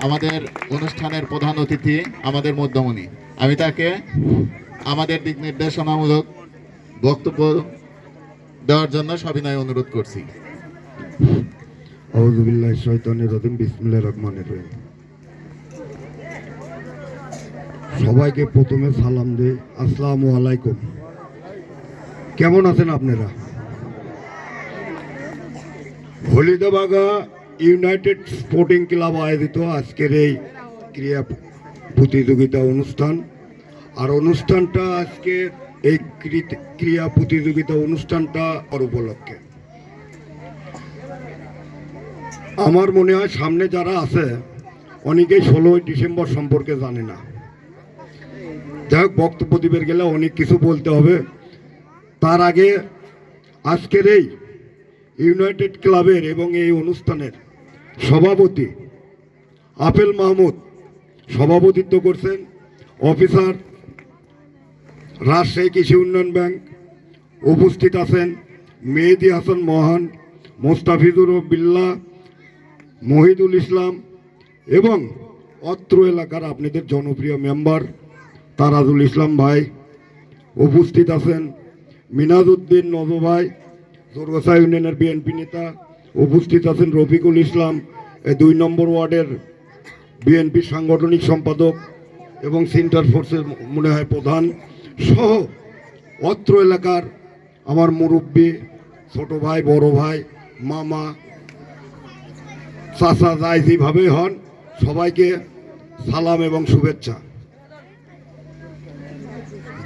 আমাদের অনুষ্ঠানের প্রধান অতিথি, আমাদের মধ্যমণি। আমি তাকে আমাদের দিক নির্দেশনামূলক বক্তব্য দেওয়ার জন্য সবিনয় অনুরোধ করছি। আউযু বিল্লাহি শাইতানির রাজিম, বিসমিল্লাহির রহমানির রহিম। সবাইকে প্রথমে সালাম দেই, আসসালামু আলাইকুম। কেমন আছেন আপনারা? হলিদাবাগা ইউনাইটেড স্পোর্টিং ক্লাব আয়োজিত আজকের এই ক্রীড়া প্রতিযোগিতা অনুষ্ঠান, আর অনুষ্ঠানটা আজকে এই ক্রীড়া প্রতিযোগিতা অনুষ্ঠানটা উপলক্ষে আমার মনে হয় সামনে যারা আছে অনেকেই 16ই ডিসেম্বর সম্পর্কে জানে না। যাই হোক, বক্তব্য দিবে গেলে অনেক কিছু বলতে হবে। তার আগে আজকের এই ইউনাইটেড ক্লাবের এবং এই অনুষ্ঠানের সভাপতি আপেল মাহমুদ সভাপতিত্ব করছেন। অফিসার রাজশাহী কৃষি উন্নয়ন ব্যাংক উপস্থিত আছেন। মেহেদি হাসান মহান, মোস্তাফিজুর বিল্লাহ, মহিদুল ইসলাম এবং অত্র এলাকার আপনাদের জনপ্রিয় মেম্বার তারাজুল ইসলাম ভাই উপস্থিত আছেন। মিনাজউদ্দিন নব ভাই, জোরগোসা ইউনিয়নের বিএনপি নেতা উপস্থিত আছেন। রফিকুল ইসলাম 2 নম্বর ওয়ার্ডের বিএনপি সাংগঠনিক সম্পাদক এবং সেন্টার ফোর্সের মনে হয় প্রধান সহ অত্র এলাকার আমার মুরব্বী, ছোট ভাই, বড় ভাই, মামা, চাচা, যাই যেভাবে হন, সবাইকে সালাম এবং শুভেচ্ছা।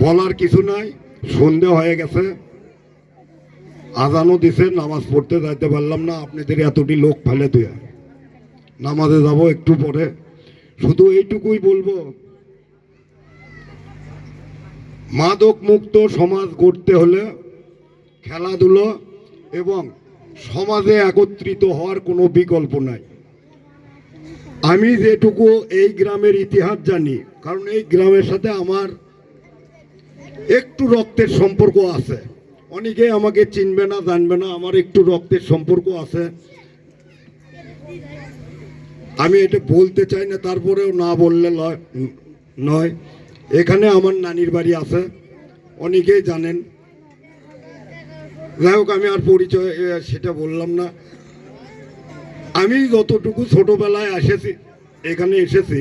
বলার কিছু নাই, সন্ধে হয়ে গেছে, আজানও দিছে, নামাজ পড়তে যাইতে পারলাম না। আপনাদের এতটি লোক ফেলে তুই নামাজে যাব একটু পরে। শুধু এইটুকুই বলবো, মাদক মুক্ত সমাজ গড়তে হলে খেলাধুলো এবং সমাজে একত্রিত হওয়ার কোনো বিকল্প নাই। আমি যেটুকু এই গ্রামের ইতিহাস জানি, কারণ এই গ্রামের সাথে আমার একটু রক্তের সম্পর্ক আছে। অনেকে আমাকে চিনবে না, জানবে না, আমার একটু রক্তের সম্পর্ক আছে। আমি এটা বলতে চাই না, তারপরেও না বললে নয়। এখানে আমার নানির বাড়ি আছে, অনেকেই জানেন। যাই হোক, আমি আর পরিচয় সেটা বললাম না। আমি যতটুকু ছোটবেলায় এখানে এসেছি,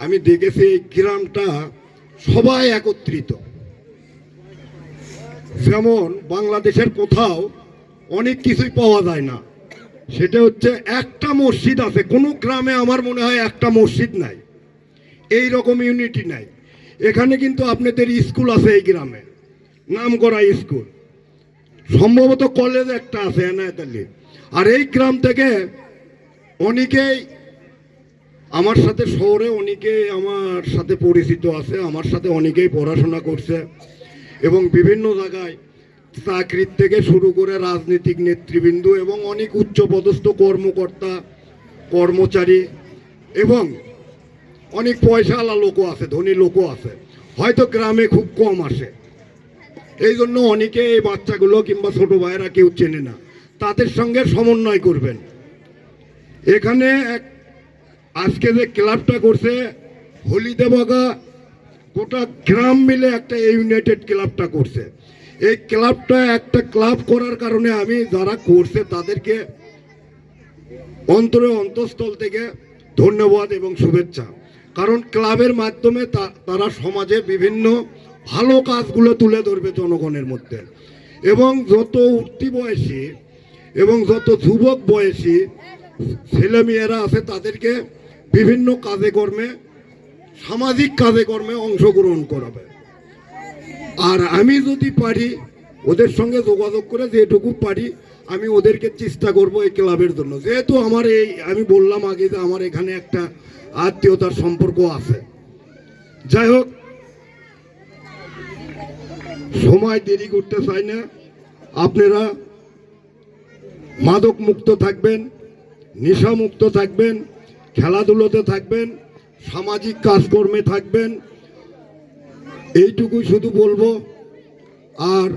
আমি দেখেছি এই গ্রামটা সবাই একত্রিত। যেমন বাংলাদেশের কোথাও অনেক কিছুই পাওয়া যায় না, সেটা হচ্ছে একটা মসজিদ আছে। কোনো গ্রামে আমার মনে হয় একটা মসজিদ নাই, এই রকম ইউনিটি নাই। এখানে কিন্তু আপনাদের স্কুল আছে, এই গ্রামে নামকরা স্কুল, সম্ভবত কলেজ একটা আছে এনায়েত আলী। আর এই গ্রাম থেকে অনেকেই আমার সাথে, শহরে অনেকেই আমার সাথে পরিচিত আছে, আমার সাথে অনেকেই পড়াশোনা করছে এবং বিভিন্ন জায়গায় চাকরির থেকে শুরু করে রাজনৈতিক নেতৃবৃন্দ এবং অনেক উচ্চপদস্থ কর্মকর্তা, কর্মচারী এবং অনেক পয়সাওয়ালা লোকও আছে, ধনী লোকও আছে। হয়তো গ্রামে খুব কম আসে, এই জন্য অনেকে এই বাচ্চাগুলো কিংবা ছোট ভাইয়েরা কেউ চেনে না। তাদের সঙ্গে সমন্বয় করবেন। এখানে আজকে যে ক্লাবটা করছে হলিদাবাগা, গোটা গ্রাম মিলে একটা ইউনাইটেড ক্লাবটা করছে। এই ক্লাবটা একটা ক্লাব করার কারণে আমি যারা করছে তাদেরকে অন্তঃস্থল থেকে ধন্যবাদ এবং শুভেচ্ছা। কারণ ক্লাবের মাধ্যমে তারা সমাজে বিভিন্ন ভালো কাজগুলো তুলে ধরবে জনগণের মধ্যে, এবং যত উঠতি বয়সী এবং যত যুবক বয়সী ছেলেমেয়েরা আছে তাদেরকে বিভিন্ন কাজে কর্মে, সামাজিক কাজে কর্মে অংশগ্রহণ করাবে। আর আমি যদি পারি ওদের সঙ্গে যোগাযোগ করে যেটুকু পারি আমি ওদেরকে চেষ্টা করব এই ক্লাবের জন্য। যেহেতু আমার আমি বললাম আগে যে আমার এখানে একটা আত্মীয়তার সম্পর্ক আছে। যাই হোক, সময় দেরি করতে চাই না। আপনারা মাদক মুক্ত থাকবেন, নেশা মুক্ত থাকবেন, খেলাধুলোতে থাকবেন, সামাজিক কাজকর্মে থাকবেন, এইটুকুই শুধু বলবো। আর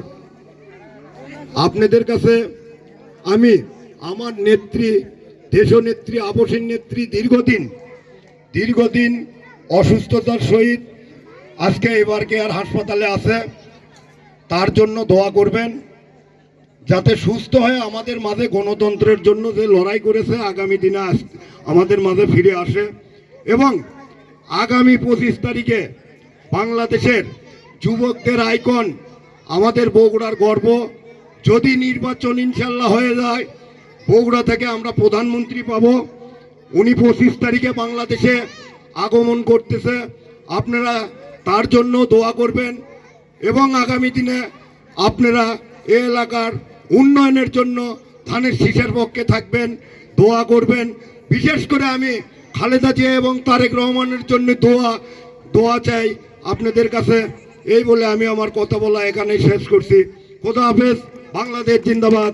আপনাদের কাছে আমি আমার নেত্রী, দেশনেত্রী, আপসীর নেত্রী, দীর্ঘদিন দীর্ঘদিন অসুস্থতার সহিত আজকে এবার কেয়ার হাসপাতালে আছে, তার জন্য দোয়া করবেন যাতে সুস্থ হয়ে আমাদের মাঝে গণতন্ত্রের জন্য যে লড়াই করেছে আগামী দিনে আমাদের মাঝে ফিরে আসে। এবং আগামী 25 তারিখে বাংলাদেশের যুবকদের আইকন আমাদের বগুড়ার গর্ব, যদি নির্বাচন ইনশাল্লাহ হয়ে যায় বগুড়া থেকে আমরা প্রধানমন্ত্রী পাব। উনি 25 তারিখে বাংলাদেশে আগমন করতেছে, আপনারা তার জন্য দোয়া করবেন এবং আগামী দিনে আপনারা এই এলাকার উন্নয়নের জন্য ধানের শীষের পক্ষে থাকবেন, দোয়া করবেন। বিশেষ করে আমি খালেদা জিয়া এবং তারেক রহমানের জন্য দোয়া চাই আপনাদের কাছে। এই বলে আমি আমার কথা বলা এখানেই শেষ করছি। খোদা হাফেজ। বাংলাদেশ জিন্দাবাদ।